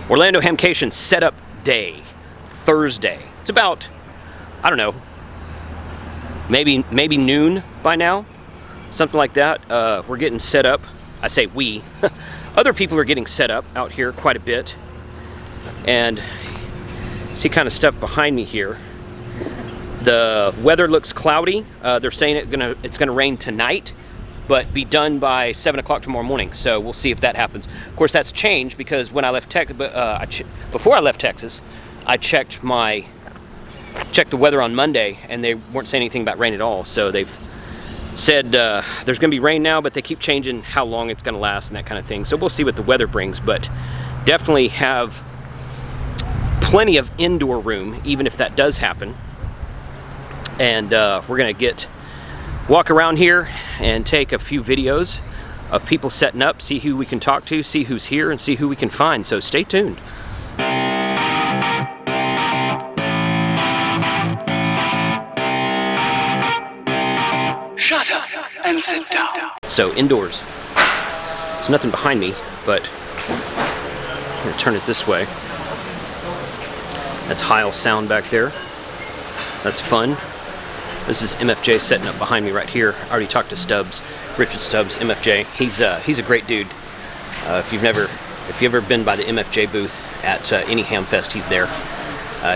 Orlando Hamcation setup day, Thursday. It's about, I don't know, maybe noon by now, something like that. We're getting set up. I say we. Other people are getting set up out here quite a bit. And see kind of stuff behind me here. The weather looks cloudy. They're saying it's gonna rain tonight, but be done by 7 o'clock tomorrow morning. So we'll see if that happens. Of course, that's changed because when I left before I left Texas, I checked the weather on Monday, and they weren't saying anything about rain at all. So they've said there's going to be rain now, but they keep changing how long it's going to last and that kind of thing. So we'll see what the weather brings, but definitely have plenty of indoor room, even if that does happen. And we're going to walk around here and take a few videos of people setting up, see who we can talk to, see who's here, and see who we can find. So stay tuned. Shut up and sit down. So indoors. There's nothing behind me, but I'm going to turn it this way. That's Heil sound back there. That's fun. This is MFJ setting up behind me right here. I already talked to Stubbs, Richard Stubbs, MFJ. He's a great dude. If you've ever been by the MFJ booth at any ham fest, he's there.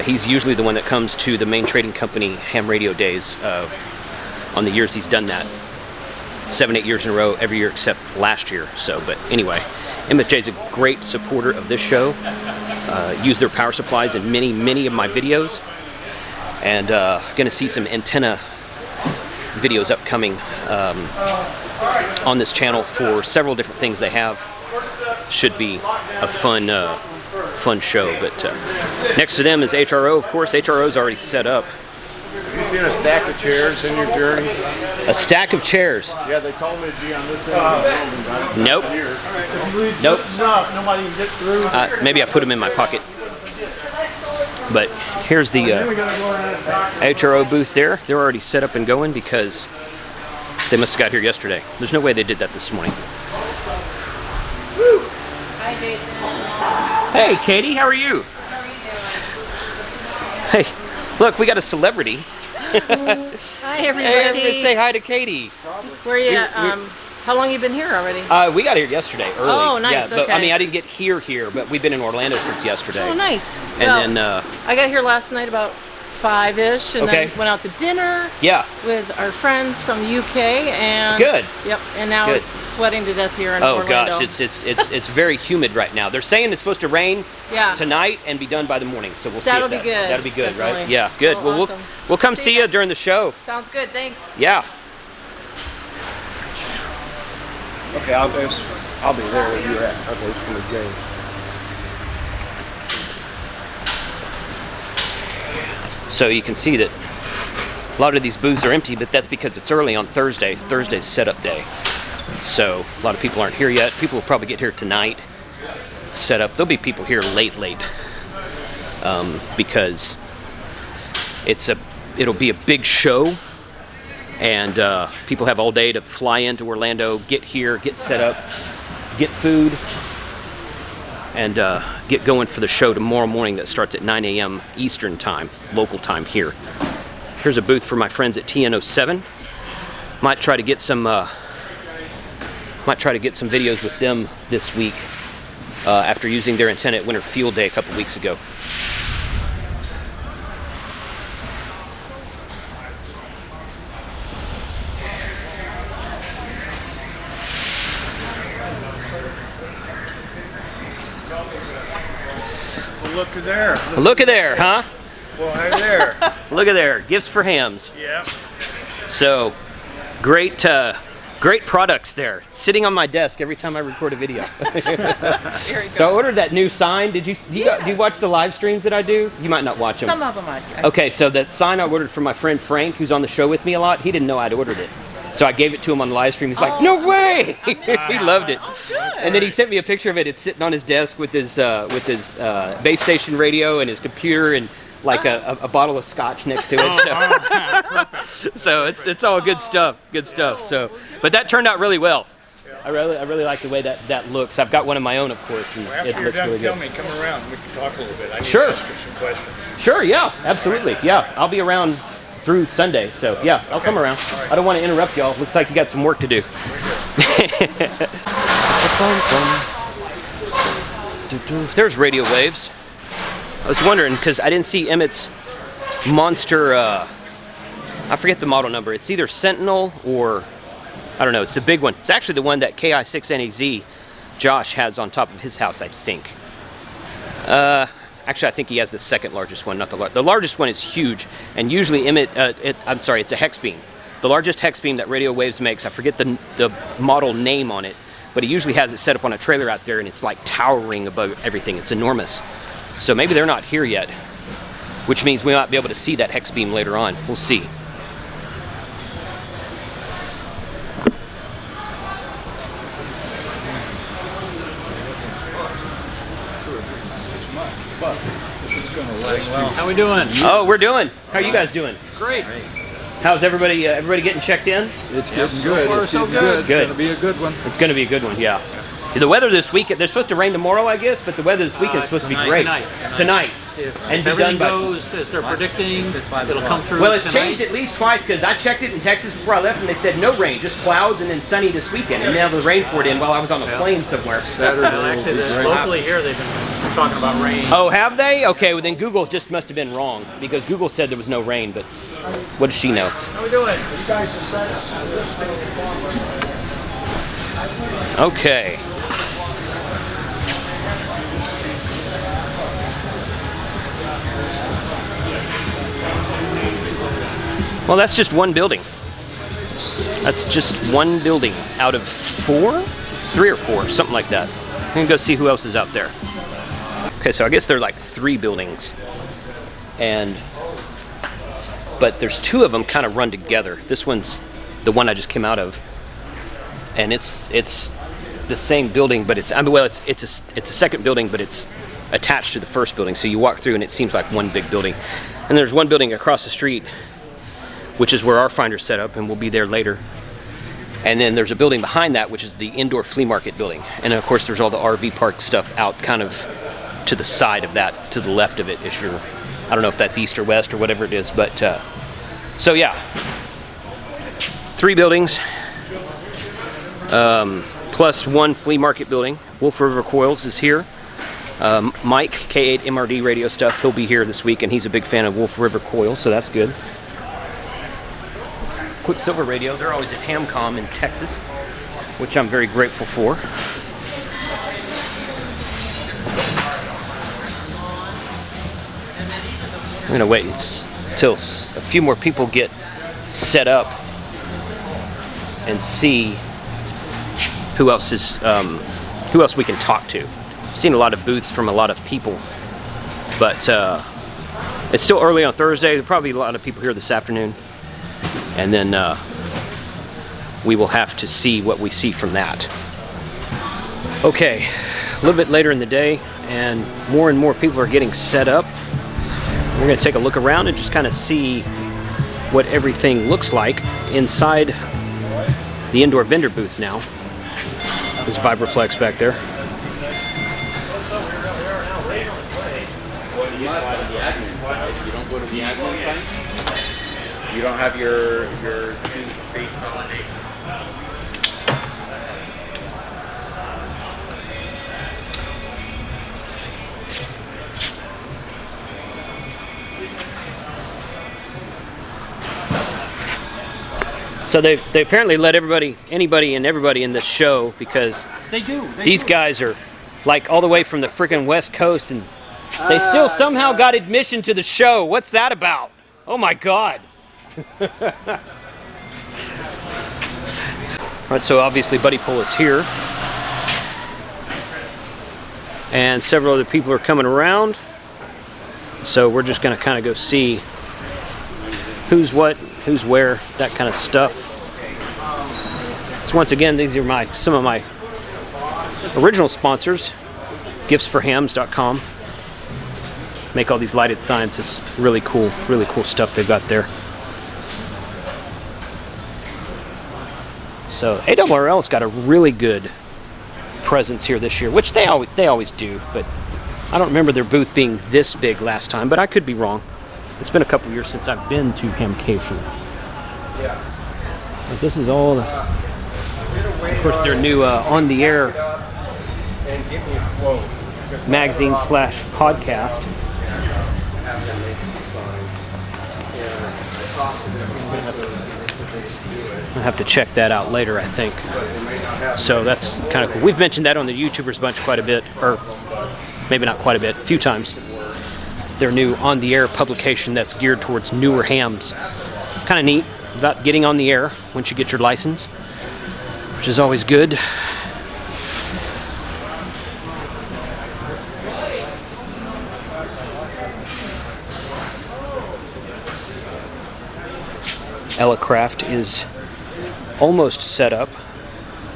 He's usually the one that comes to the main trading company ham radio days on the years he's done that. 7-8 years in a row, every year except last year. So, but anyway, MFJ is a great supporter of this show. Use their power supplies in many of my videos. And going to see some antenna videos upcoming on this channel for several different things they have. Should be a fun show. But next to them is HRO, of course. HRO's already set up. Have you seen a stack of chairs in your journey? A stack of chairs? Yeah, they told me to be on this end. Nope. Nope. Nobody can get through. Maybe I put them in my pocket. But here's the HRO booth there. They're already set up and going because they must have got here yesterday. There's no way they did that this morning. Hi, Jason. Hey, Katie, how are you? Hey, look, we got a celebrity. Hi, everybody. Hey, everybody say hi to Katie. Where are you at? How long you been here already? We got here yesterday, early. Oh, nice, yeah, but, okay. I mean, I didn't get here, but we've been in Orlando since yesterday. Oh, nice. And well, then I got here last night about 5-ish, and okay. then went out to dinner. Yeah. With our friends from the UK, and good. Yep. And now good. It's sweating to death here in Orlando. Orlando. Oh gosh, it's very humid right now. They're saying it's supposed to rain tonight and be done by the morning. So we'll see. That'll be good. That'll be good, definitely. right? Yeah, good. Oh, well, awesome. we'll come see you during the show. Sounds good. Thanks. Yeah. Okay, I'll be there where you're at. Okay, it's going to James. So you can see that a lot of these booths are empty, but that's because it's early on Thursday. Thursday's setup day. So a lot of people aren't here yet. People will probably get here tonight. Set up. There'll be people here late. Because it'll be a big show. And people have all day to fly into Orlando, get here, get set up, get food, and get going for the show tomorrow morning that starts at 9 a.m. Eastern time, local time here. Here's a booth for my friends at TN07. Might try to get some videos with them this week after using their antenna at Winter Field Day a couple weeks ago. Look at there. Look at there, huh? Well, hey there. Look at there. Gifts for hams. Yep. So, great products there. Sitting on my desk every time I record a video. So I ordered that new sign. Do you watch the live streams that I do? You might not watch them. Some of them I do. Okay, so that sign I ordered from my friend Frank, who's on the show with me a lot, he didn't know I'd ordered it. So I gave it to him on the live stream. He's like, "No way!" He loved it. Oh, good. And then he sent me a picture of it. It's sitting on his desk with his base station radio and his computer and like a bottle of scotch next to it. So it's all good stuff. Good stuff. So, but that turned out really well. I really like the way that looks. I've got one of my own, of course, and Well, it after you're looks done really good. filming, come around. We can talk a little bit. I need Sure. to ask you some questions. Sure, yeah, absolutely. Yeah, I'll be around through Sunday, so yeah, I'll come around. I don't want to interrupt y'all. Looks like you got some work to do. There's radio waves. I was wondering, because I didn't see Emmett's monster, I forget the model number. It's either Sentinel or, I don't know, it's the big one. It's actually the one that KI6NAZ Josh has on top of his house, I think. Actually, I think he has the second largest one, not the largest. The largest one is huge, and usually Emmett, I'm sorry, it's a hex beam. The largest hex beam that Radio Waves makes, I forget the model name on it, but he usually has it set up on a trailer out there, and it's like towering above everything. It's enormous. So maybe they're not here yet, which means we might be able to see that hex beam later on. We'll see. How we doing? Oh, we're doing. How are you guys doing? Great. How's everybody? Everybody getting checked in? It's getting good. far, It's so getting good. good. It's gonna be a good one. It's going to be a good one, yeah. The weather this week, they're supposed to rain tomorrow, I guess, but the weather this weekend is supposed to be great. Tonight. And be Everything done by... goes as they're predicting, it'll come through. Well, it's tonight. changed at least twice, because I checked it in Texas before I left, and they said no rain, just clouds and then sunny this weekend. And now the rain poured in while I was on a plane somewhere. Saturday Well, will actually, be great. locally here, they've been talking about rain. Oh, have they? Okay, well then Google just must have been wrong, because Google said there was no rain, but what does she know? How we doing? Okay. Well, that's just one building. That's just one building out of 4? 3 or 4, something like that. I'm gonna go see who else is out there. Okay, so I guess there are like 3 buildings. But there's 2 of them kind of run together. This one's the one I just came out of. And it's the same building, but it's a second building, but it's attached to the first building. So you walk through and it seems like one big building. And there's one building across the street, which is where our finder's set up, and we'll be there later. And then there's a building behind that, which is the indoor flea market building. And of course, there's all the RV park stuff out kind of to the side of that, to the left of it, if you're, I don't know if that's east or west or whatever it is, but so yeah, 3 buildings, plus 1 flea market building. Wolf River Coils is here. Mike, K8MRD radio stuff, he'll be here this week, and he's a big fan of Wolf River Coils, so that's good. Quicksilver Radio, they're always at Hamcom in Texas, which I'm very grateful for. I'm gonna wait until a few more people get set up and see who else we can talk to. I've seen a lot of booths from a lot of people, but it's still early on Thursday. There'll probably be a lot of people here this afternoon, and then we will have to see what we see from that. Okay, a little bit later in the day, and more people are getting set up. We're going to take a look around and just kind of see what everything looks like inside the indoor vendor booth now. There's Vibraplex back there. You don't go to the admin site? You don't have your space validation. So they apparently let anybody in this show, because these guys are like all the way from the freaking West Coast, and they still somehow got admission to the show. What's that about? Oh my God. All right, so obviously Buddy Pull is here, and several other people are coming around. So we're just gonna kind of go see who's what, who's where, that kind of stuff. So once again, these are some of my original sponsors, giftsforhams.com. Make all these lighted signs. It's really cool stuff they've got there. So ARRL's got a really good presence here this year, which they always do, but I don't remember their booth being this big last time, but I could be wrong. It's been a couple years since I've been to Hamcation. But this is all, of course, their new on the air magazine / podcast. I'll have to check that out later, I think. So that's kind of cool. We've mentioned that on the YouTubers Bunch quite a bit, or maybe not quite a bit, a few times. Their new on the air publication that's geared towards newer hams. Kind of neat about getting on the air once you get your license, which is always good. Elecraft is almost set up.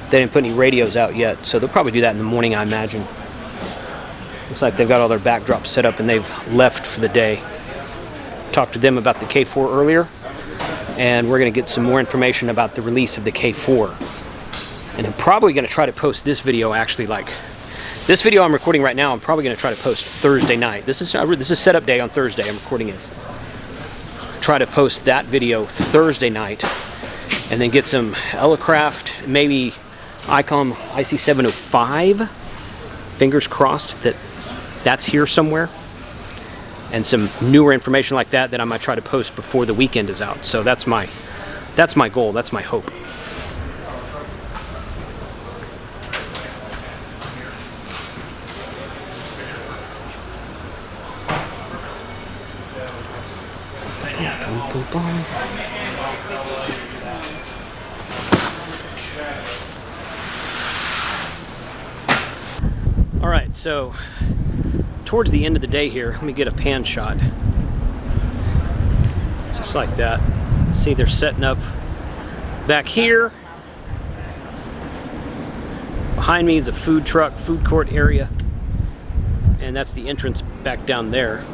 They didn't put any radios out yet, so they'll probably do that in the morning, I imagine. Looks like they've got all their backdrops set up and they've left for the day. Talked to them about the K4 earlier, and we're going to get some more information about the release of the K4. And I'm probably going to try to post this video, actually, like this video I'm recording right now. I'm probably going to try to post Thursday night. This is setup day on Thursday. I'm recording this. Try to post that video Thursday night, and then get some Elecraft, maybe ICOM IC705. Fingers crossed that that's here somewhere, and some newer information like that I might try to post before the weekend is out. So that's my goal. That's my hope. All right, so towards the end of the day here, let me get a pan shot. Just like that. See, they're setting up back here. Behind me is a food truck, food court area, and that's the entrance back down there.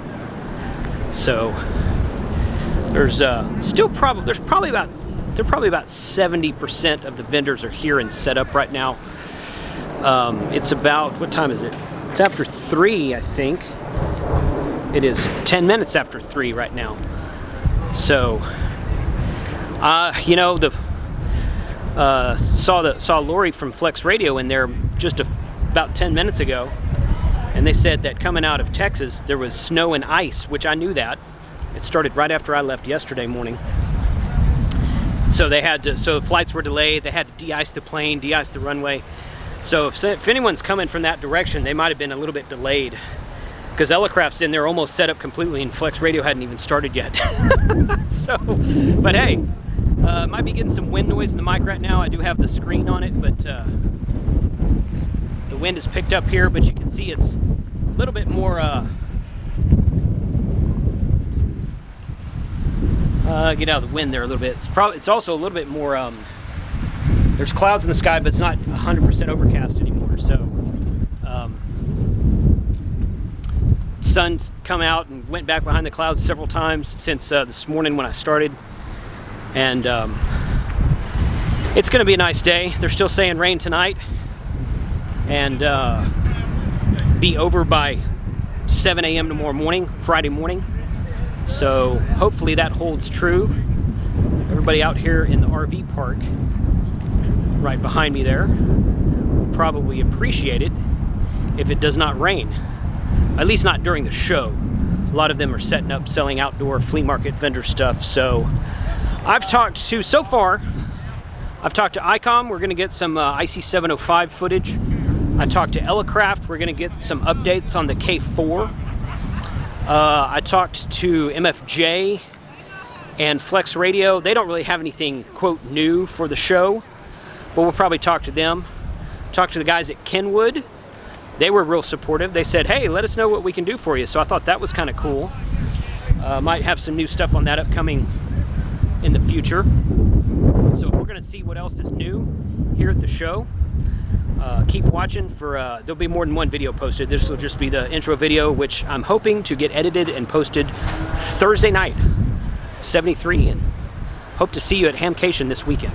So there's probably about 70% of the vendors are here and set up right now. It's about, what time is it? It's after 3, I think. It is 10 minutes after 3 right now. So, you know, saw Lori from Flex Radio in there just about 10 minutes ago, and they said that coming out of Texas there was snow and ice, which I knew that. It started right after I left yesterday morning. So so flights were delayed. They had to de-ice the plane, de-ice the runway. So if anyone's coming from that direction, they might have been a little bit delayed, because Elecraft's in there almost set up completely, and Flex Radio hadn't even started yet. So, but hey, might be getting some wind noise in the mic right now. I do have the screen on it, but the wind is picked up here, but you can see it's a little bit more, get out of the wind there a little bit. It's also a little bit more, there's clouds in the sky, but it's not 100% overcast anymore. So, sun's come out and went back behind the clouds several times since this morning when I started. And it's going to be a nice day. They're still saying rain tonight, and be over by 7 a.m. tomorrow morning, Friday morning. So hopefully that holds true. Everybody out here in the RV park right behind me there will probably appreciate it if it does not rain. At least not during the show. A lot of them are setting up, selling outdoor flea market vendor stuff. So I've talked to ICOM. We're going to get some IC705 footage. I talked to Elecraft. We're going to get some updates on the K4. I talked to MFJ and Flex Radio. They don't really have anything, quote, new for the show, but we'll probably talk to them. Talk to the guys at Kenwood. They were real supportive. They said, hey, let us know what we can do for you. So I thought that was kind of cool. Might have some new stuff on that upcoming in the future. So we're going to see what else is new here at the show. Keep watching for, there'll be more than one video posted. This will just be the intro video, which I'm hoping to get edited and posted Thursday night, 73, and hope to see you at Hamcation this weekend.